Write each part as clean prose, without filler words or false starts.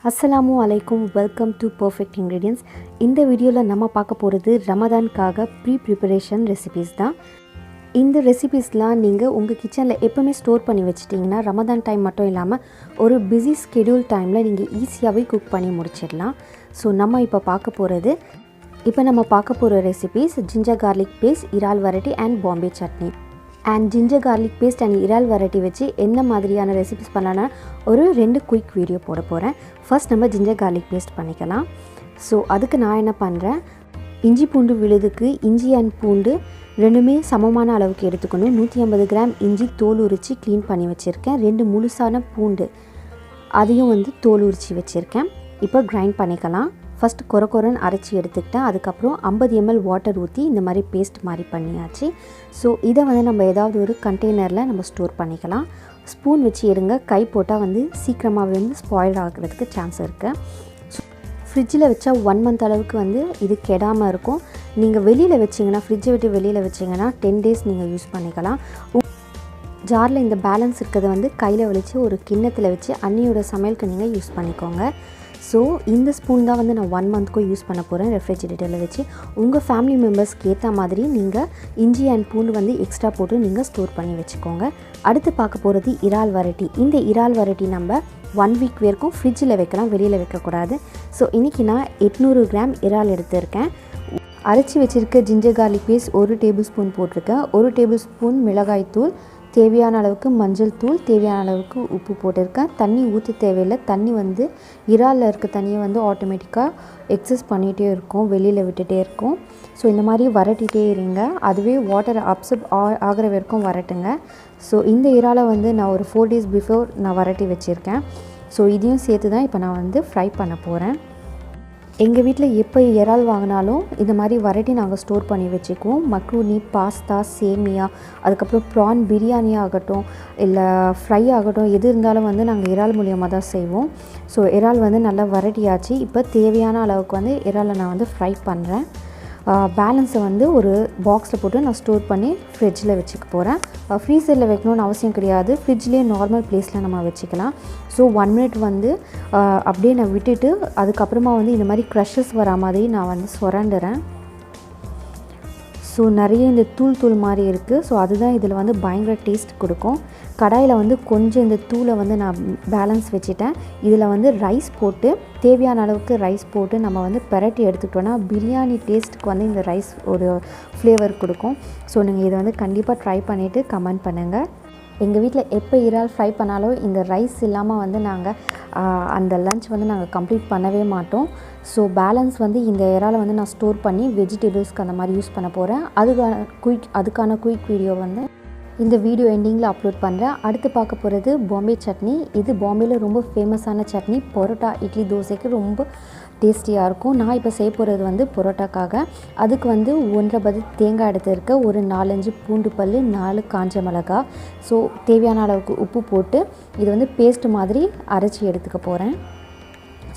அஸ்ஸலாமு அலைக்கும், welcome to perfect ingredients. இந்த வீடியோவில் நம்ம பார்க்க போகிறது ரமதானுக்காக ப்ரிப்பரேஷன் ரெசிபீஸ் தான். இந்த ரெசிபீஸ்லாம் நீங்கள் உங்கள் கிச்சனில் எப்போவுமே ஸ்டோர் பண்ணி வச்சிட்டிங்கன்னா ரமதான் டைம் மட்டும் இல்லாமல் ஒரு பிஸி ஸ்கெடியூல் டைமில் நீங்கள் ஈஸியாகவே குக் பண்ணி முடிச்சிடலாம். ஸோ நம்ம இப்போ பார்க்க போகிற ரெசிபீஸ் ஜிஞ்சர் கார்லிக் பேஸ்ட், இறால் variety and Bombay chutney. And ginger garlic paste and இறால் வெரைட்டி வச்சு என்ன மாதிரியான ரெசிபிஸ் பண்ணலான்னா ஒரு 2 குயிக் வீடியோ போட போகிறேன். ஃபர்ஸ்ட் நம்ம ஜிஞ்சர் கார்லிக் பேஸ்ட் பண்ணிக்கலாம். ஸோ அதுக்கு நான் என்ன பண்ணுறேன், இஞ்சி பூண்டு விழுதுக்கு இஞ்சி அண்ட் பூண்டு ரெண்டுமே சமமான அளவுக்கு எடுத்துக்கணும். 150 கிராம் இஞ்சி தோல் உரித்து க்ளீன் பண்ணி வச்சுருக்கேன். 2 முழுசான பூண்டு அதையும் தோல் உரித்து வச்சுருக்கேன். இப்போ கிரைண்ட் பண்ணிக்கலாம். ஃபஸ்ட்டு கொரன்னு அரைச்சி எடுத்துக்கிட்டேன். அதுக்கப்புறம் 50 ml வாட்டர் ஊற்றி இந்த மாதிரி பேஸ்ட் மாதிரி பண்ணியாச்சு. ஸோ இதை நம்ம ஏதாவது ஒரு கண்டெய்னரில் நம்ம ஸ்டோர் பண்ணிக்கலாம். ஸ்பூன் வச்சு எடுங்க, கை போட்டால் சீக்கிரமாகவே ஸ்பாயில் ஆகிறதுக்கு சான்ஸ் இருக்குது. ஃப்ரிட்ஜில் வச்சா 1 month அளவுக்கு இது கெடாமல் இருக்கும். நீங்கள் வெளியில் வச்சிங்கன்னா, ஃப்ரிட்ஜை விட்டு வெளியில் வச்சிங்கன்னா 10 days நீங்கள் யூஸ் பண்ணிக்கலாம். ஜாரில் இந்த பேலன்ஸ் இருக்கிறத கையில் வலித்து ஒரு கிண்ணத்தில் வச்சு அன்னியோட சமையலுக்கு நீங்கள் யூஸ் பண்ணிக்கோங்க. ஸோ இந்த ஸ்பூன் தான் நான் 1 monthக்கும் யூஸ் பண்ண போகிறேன் ரெஃப்ரிஜிரேட்டரில் வச்சு. உங்கள் ஃபேமிலி மெம்பர்ஸ்க்கு ஏற்ற மாதிரி நீங்கள் இஞ்சி அண்ட் பூண்டு எக்ஸ்ட்ரா போட்டு நீங்கள் ஸ்டோர் பண்ணி வச்சுக்கோங்க. அடுத்து பார்க்க போகிறது இறால் வெரைட்டி. இந்த இறால் வெரைட்டி நம்ம 1 week வரைக்கும் ஃப்ரிட்ஜில் வைக்கலாம், வெளியில் வைக்கக்கூடாது. ஸோ இன்றைக்கி நான் 800 கிராம் இறால் எடுத்திருக்கேன். அரைச்சி வச்சுருக்க ginger garlic paste 1 tablespoon போட்டிருக்கேன். 1 டேபிள் ஸ்பூன் மிளகாய் தூள், தேவையான அளவுக்கு மஞ்சள் தூள், தேவையான அளவுக்கு உப்பு போட்டிருக்கேன். தண்ணி ஊற்ற தேவையில்லை. தண்ணி இறாலில் இருக்க தண்ணியை ஆட்டோமேட்டிக்காக எக்ஸஸ் பண்ணிகிட்டே இருக்கும், வெளியில் விட்டுகிட்டே இருக்கும். ஸோ இந்த மாதிரி வரட்டிகிட்டே இருங்க. அதுவே வாட்டர் அப்சர்ப் ஆகிற வரைக்கும் வரட்டுங்க. ஸோ இந்த இறாலை நான் ஒரு 4 days பிஃபோர் நான் வரட்டி வச்சுருக்கேன். ஸோ இதையும் சேர்த்து தான் இப்போ நான் ஃப்ரை பண்ண போகிறேன். எங்கள் வீட்டில் எப்போ இறால் வாங்கினாலும் இந்த மாதிரி வரட்டி நாங்கள் ஸ்டோர் பண்ணி வச்சுக்குவோம். மக்ரூனி, பாஸ்தா, சேமியா, அதுக்கப்புறம் ப்ரான் பிரியாணி ஆகட்டும், இல்லை ஃப்ரை ஆகட்டும், எது இருந்தாலும் நாங்கள் இறால் மூலியமாக தான் செய்வோம். ஸோ இறால் நல்லா வரட்டியாச்சு. இப்போ தேவையான அளவுக்கு இறாலை நான் ஃப்ரை பண்ணுறேன். பேலன்ஸை ஒரு பாக்ஸில் போட்டு நான் ஸ்டோர் பண்ணி ஃப்ரிட்ஜில் வச்சுக்க போகிறேன். ஃப்ரீசரில் வைக்கணும்னு அவசியம் கிடையாது, ஃப்ரிட்ஜ்லேயே நார்மல் ப்ளேஸில் நம்ம வச்சுக்கலாம். ஸோ 1 minute அப்படியே நான் விட்டுட்டு அதுக்கப்புறமா இந்த மாதிரி க்ரஷஸ் வரா மாதிரி நான் சுரண்டுறேன். ஸோ நிறைய இந்த தூள் மாதிரி இருக்குது. ஸோ அதுதான் இதில் பயங்கர டேஸ்ட் கொடுக்கும். கடாயில் கொஞ்சம் இந்த தூளை நான் பேலன்ஸ் வச்சுட்டேன். இதில் ரைஸ் போட்டு, தேவையான அளவுக்கு ரைஸ் போட்டு நம்ம பெரட்டி எடுத்துக்கிட்டோன்னா பிரியாணி டேஸ்ட்டுக்கு இந்த ரைஸ் ஒரு ஃப்ளேவர் கொடுக்கும். ஸோ நீங்கள் இதை கண்டிப்பாக ட்ரை பண்ணிவிட்டு கமெண்ட் பண்ணுங்கள். எங்கள் வீட்டில் எப்போ இறால் ஃப்ரை பண்ணாலும் இந்த ரைஸ் இல்லாமல் நாங்கள் அந்த லன்ச் நாங்கள் கம்ப்ளீட் பண்ணவே மாட்டோம். ஸோ பேலன்ஸ் இந்த இறாலை நான் ஸ்டோர் பண்ணி வெஜிடபிள்ஸ்க்கு அந்த மாதிரி யூஸ் பண்ண போகிறேன். அதுக்கான குயிக் வீடியோ இந்த வீடியோ எண்டிங்கில் அப்லோட் பண்ணுறேன். அடுத்து பார்க்க போகிறது பாம்பே சட்னி. இது பாம்பேயில் ரொம்ப ஃபேமஸான சட்னி. பரோட்டா, இட்லி, தோசைக்கு ரொம்ப டேஸ்டியாக இருக்கும். நான் இப்போ செய்ய போகிறது பரோட்டாக்காக. அதுக்கு 1.5 பதி தேங்காய் எடுத்துருக்க, ஒரு 4-5 பூண்டு பல், 4 காஞ்ச மிளகா. ஸோ தேவையான அளவுக்கு உப்பு போட்டு இது பேஸ்ட் மாதிரி அரைச்சி எடுத்துக்க போகிறேன்.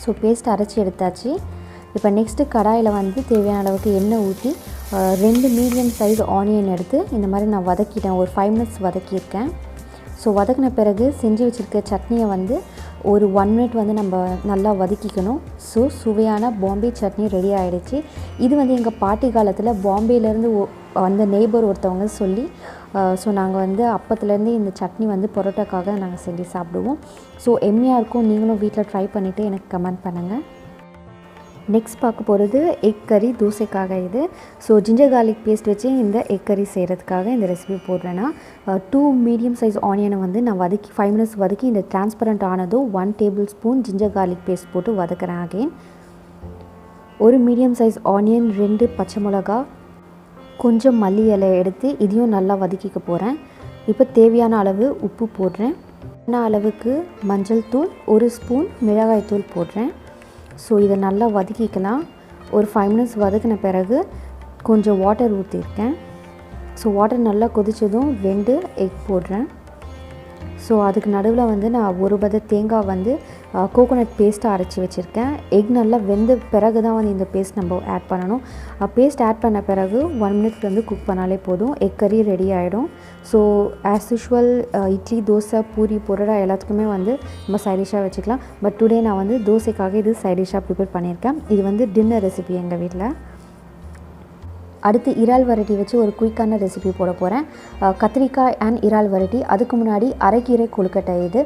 ஸோ பேஸ்ட் அரைச்சி எடுத்தாச்சு. இப்போ நெக்ஸ்ட்டு கடாயில் தேவையான அளவுக்கு எண்ணெய் ஊற்றி 2 மீடியம் சைஸ் ஆனியன் எடுத்து இந்த மாதிரி நான் வதக்கிட்டேன். ஒரு 5 minutes வதக்கியிருக்கேன். ஸோ வதக்கின பிறகு செஞ்சு வச்சுருக்க சட்னியை ஒரு 1 minute நம்ம நல்லா வதக்கிக்கணும். ஸோ சுவையான பாம்பே சட்னி ரெடி ஆகிடுச்சு. இது எங்கள் பாட்டி காலத்தில் பாம்பேலேருந்து வந்த நெய்பர் ஒருத்தவங்க சொல்லி, ஸோ நாங்கள் அப்பத்துலேருந்து இந்த சட்னி பரோட்டாக்காக நாங்கள் செஞ்சு சாப்பிடுவோம். ஸோ எம்மியாக இருக்கும். நீங்களும் வீட்டில் ட்ரை பண்ணிவிட்டு எனக்கு கமெண்ட் பண்ணுங்கள். நெக்ஸ்ட் பார்க்க போகிறது எக் கறி, தோசைக்காக இது. ஸோ ஜிஞ்சர் கார்லிக் பேஸ்ட் வச்சு இந்த எக் கறி செய்கிறதுக்காக இந்த ரெசிபி போடுறேன்னா, 2 மீடியம் சைஸ் ஆனியனை நான் 5 minutes வதக்கி இந்த டிரான்ஸ்பரண்ட் ஆனதும் 1 tablespoon ginger garlic paste போட்டு வதக்குறேன். அகெயின் ஒரு மீடியம் சைஸ் ஆனியன், 2 பச்சை மிளகா, கொஞ்சம் மல்லி இலை எடுத்து இதையும் நல்லா வதக்கிக்க போகிறேன். இப்போ தேவையான அளவு உப்பு போடுறேன். அளவுக்கு மஞ்சள் தூள், 1 ஸ்பூன் மிளகாய் தூள் போடுறேன். ஸோ இதை நல்லா வதக்கிக்கலாம். ஒரு 5 minutes வதக்கின பிறகு கொஞ்சம் வாட்டர் ஊற்றிருக்கேன். ஸோ வாட்டர் நல்லா கொதித்ததும் 2 எக் போடுறேன். ஸோ அதுக்கு நடுவில் வந்து நான் ஒரு பத தேங்காய் வந்து கோகோனட் பேஸ்ட்டாக அரைச்சி வச்சுருக்கேன். எக் நல்லா வெந்த பிறகு தான் வந்து இந்த பேஸ்ட் நம்ம ஆட் பண்ணணும். பேஸ்ட் ஆட் பண்ண பிறகு 1 மினிட் வந்து குக் பண்ணாலே போதும், எக் கறி ரெடி ஆகிடும். So as usual idli, dosa, puri, parotta எல்லாத்துக்குமே வந்து நம்ம சைட் டிஷ்ஷாக வச்சுக்கலாம். பட் டுடே நான் வந்து தோசைக்காக இது சைட் டிஷ்ஷாக ப்ரிப்பேர் பண்ணியிருக்கேன். இது வந்து டின்னர் ரெசிபி எங்கள் வீட்டில். அடுத்து இறால் வெரைட்டி வச்சு ஒரு குயிக்கான ரெசிபி போட போகிறேன். கத்திரிக்காய் அண்ட் இறால் வெரைட்டி. அதுக்கு முன்னாடி அரைக்கீரை கொழுக்கட்டை. இது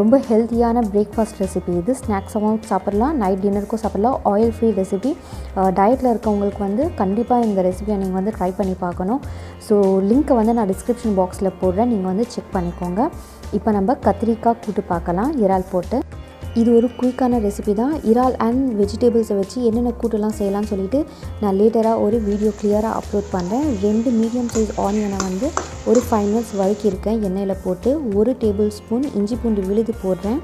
ரொம்ப ஹெல்த்தியான பிரேக்ஃபாஸ்ட் ரெசிபி. இது ஸ்நாக்ஸாகவும் சாப்பிட்லாம், நைட் டின்னருக்கும் சாப்பிட்லாம். Oil free recipe. டயட்டில் இருக்கவங்களுக்கு வந்து கண்டிப்பாக இந்த ரெசிபியை நீங்கள் வந்து ட்ரை பண்ணி பார்க்கணும். ஸோ லிங்க்கை வந்து நான் டிஸ்கிரிப்ஷன் பாக்ஸில் போடுறேன், நீங்கள் வந்து செக் பண்ணிக்கோங்க. இப்போ நம்ம கத்திரிக்காய் கூட்டு பார்க்கலாம் இறால் போட்டு. இது ஒரு குயிக்கான ரெசிபி தான். இறால் அண்ட் வெஜிடபிள்ஸை வச்சு என்னென்ன கூட்டெல்லாம் செய்யலாம்னு சொல்லிட்டு நான் லேட்டராக ஒரு வீடியோ கிளியராக அப்லோட் பண்ணுறேன். 2 மீடியம் சைஸ் ஆனியனை வந்து ஒரு 5 மினிட்ஸ் வதக்கியிருக்கேன் எண்ணெயில் போட்டு. 1 டேபிள் ஸ்பூன் இஞ்சி பூண்டு விழுது போடுறேன்.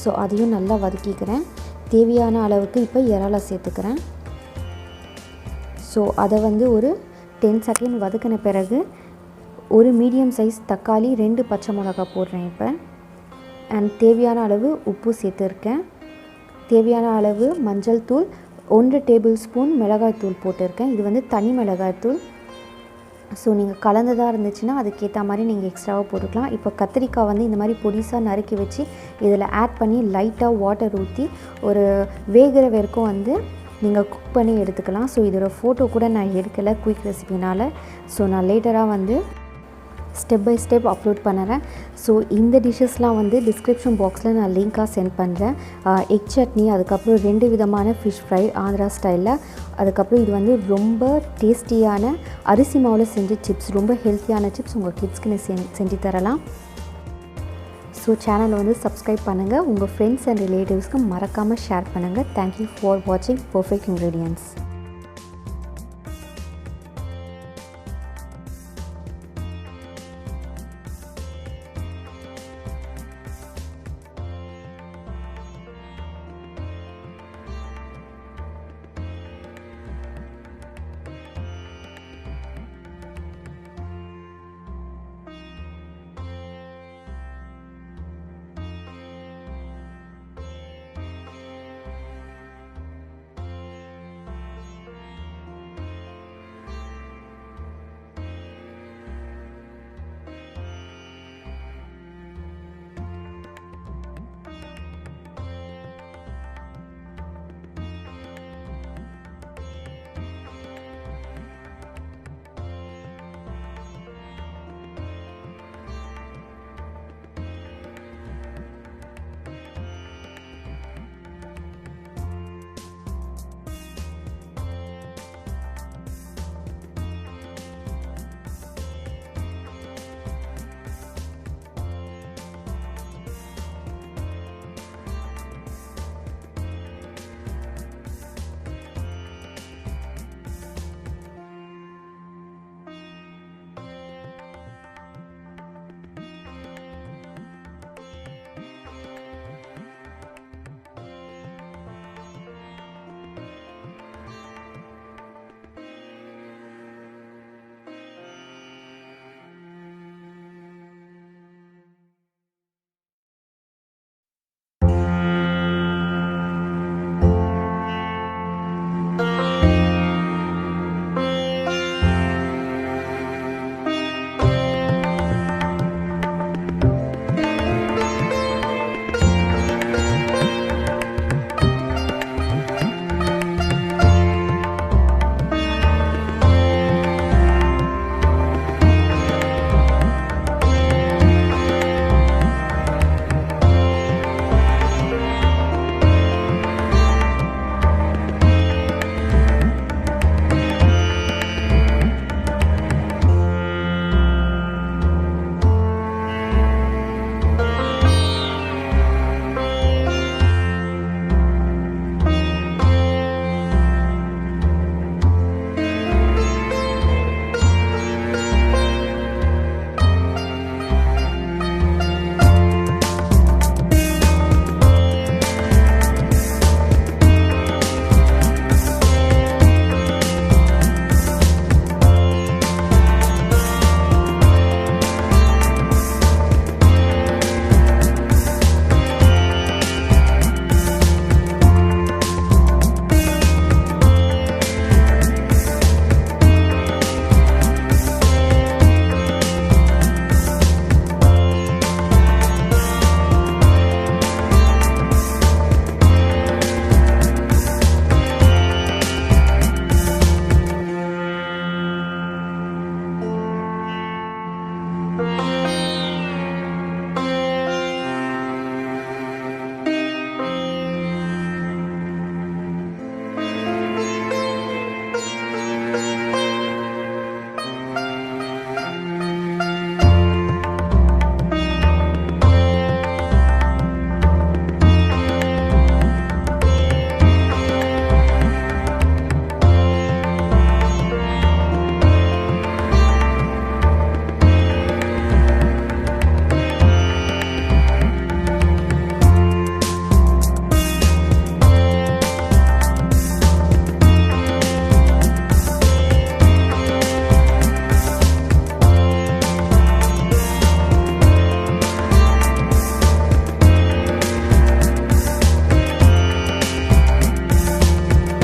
ஸோ அதையும் நல்லா வதக்கிக்கிறேன். தேவையான அளவுக்கு இப்போ இறாலை சேர்த்துக்கிறேன். ஸோ அதை வந்து ஒரு 10 செகண்ட் வதக்கின பிறகு ஒரு மீடியம் சைஸ் தக்காளி, 2 பச்சை மிளகாய் போடுறேன் இப்போ. அண்ட் தேவையான அளவு உப்பு சேர்த்துருக்கேன். தேவையான அளவு மஞ்சள் தூள், 1 டேபிள் ஸ்பூன் மிளகாய் தூள் போட்டிருக்கேன். இது வந்து தனி மிளகாய் தூள். ஸோ நீங்கள் கலந்ததாக இருந்துச்சுன்னா அதுக்கேற்ற மாதிரி நீங்கள் எக்ஸ்ட்ராவாக போட்டுக்கலாம். இப்போ கத்திரிக்காய் வந்து இந்த மாதிரி பொடிசாக நறுக்கி வச்சு இதில் ஆட் பண்ணி லைட்டாக வாட்டர் ஊற்றி ஒரு வேகிற வரைக்கும் வந்து நீங்கள் குக் பண்ணி எடுத்துக்கலாம். ஸோ இதோட ஃபோட்டோ கூட நான் எடுக்கலை குயிக் ரெசிபினால். ஸோ நான் லேட்டராக வந்து ஸ்டெப் பை ஸ்டெப் அப்லோட் பண்ணுறேன். ஸோ இந்த டிஷ்ஷஸ்லாம் வந்து டிஸ்கிரிப்ஷன் பாக்ஸில் நான் லிங்காக சென்ட் பண்ணுறேன். எக் சட்னி, அதுக்கப்புறம் 2 விதமான ஃபிஷ் ஃப்ரை ஆந்திரா ஸ்டைலில், அதுக்கப்புறம் இது வந்து ரொம்ப டேஸ்டியான அரிசி மாவில் செஞ்ச சிப்ஸ், ரொம்ப ஹெல்த்தியான சிப்ஸ் உங்கள் கிட்ஸ்க்கு செஞ்சு தரலாம். ஸோ சேனலை வந்து சப்ஸ்கிரைப் பண்ணுங்கள், உங்கள் ஃப்ரெண்ட்ஸ் அண்ட் ரிலேட்டிவ்ஸ்க்கு மறக்காமல் ஷேர் பண்ணுங்கள். தேங்க்யூ ஃபார் வாட்சிங் பர்ஃபெக்ட் இன்க்ரீடியன்ட்ஸ்.